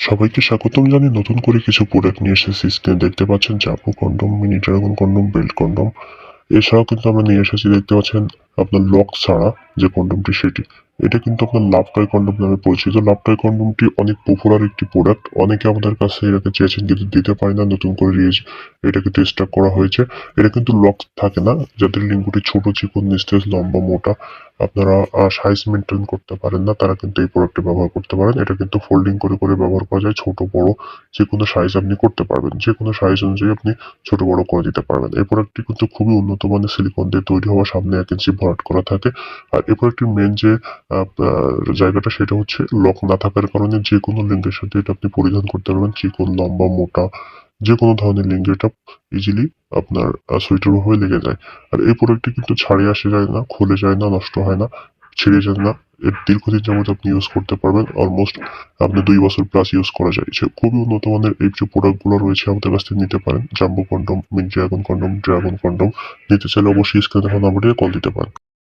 সবাইকে স্বাগতম জানিয়ে নতুন করে কিছু প্রোডাক্ট নিয়ে এসেছি। স্ক্রিনে দেখতে পাচ্ছেন জাপু condom, mini dragon condom, belt condom. এছাড়াও কিন্তু আমরা নিয়ে এসেছি, দেখতে পাচ্ছেন আপনার লক ছাড়া যে কন্ডমটি সেটি। এটা কিন্তু আপনার লাভ টয় কন্ডম নামে পরিচিত। লাভ টয় কন্ডমটি অনেক পপুলার একটি প্রোডাক্ট। অনেকে আমাদের কাছে এটাকে চেয়েছেন কিন্তু দিতে পারে না। নতুন করে এটা কিন্তু স্টক করা হয়েছে। এটা কিন্তু লক থাকে না, যাদের লিঙ্গটি ছোট, চিকন, নিস্তেজ, লম্বা, মোটা, আপনারা সাইজ মেনটেন করতে পারেন না, তারা কিন্তু এই প্রোডাক্টটি ব্যবহার করতে পারেন। এটা কিন্তু ফোল্ডিং করে করে ব্যবহার করা যায়। ছোট বড় যে কোনো সাইজ আপনি করতে পারবেন। যে কোনো সাইজ অনুযায়ী আপনি ছোট বড় করে দিতে পারবেন। এই প্রোডাক্টটি কিন্তু খুবই উন্নত মানের সিলিকন দিয়ে তৈরি হওয়া, সামনে 1 ইঞ্চি ভরাট করা থাকে। আর এই প্রোডাক্টটির মেন যে জায়গাটা, সেটা হচ্ছে লক না থাকার কারণে যে কোনো লিঙ্গের সাথে এটা আপনি পরিধান করতে পারবেন। চিকন, লম্বা, মোটা, যে কোনো ধরনের লিঙ্গে এটা ইজিলি আপনার সুইটেবল হয়ে লেগে যায়। আর এই প্রোডাক্টটি কিন্তু ছাড়িয়ে আসা যায় না, খুলে যায় না, নষ্ট হয় না, ছিঁড়ে যায় না। এর দীর্ঘদিন যাবত আপনি ইউজ করতে পারবেন। অলমোস্ট আপনি 2 বছর প্লাস ইউজ করা যায়। যে খুবই উন্নত মানের এই যে প্রোডাক্ট গুলো রয়েছে আমাদের কাছ থেকে নিতে পারেন। Jumbo condom, mini dragon condom, dragon condom নিতে চাইলে অবশ্যই স্ক্রিনে দেখানো নাম্বারে কল দিতে পারেন।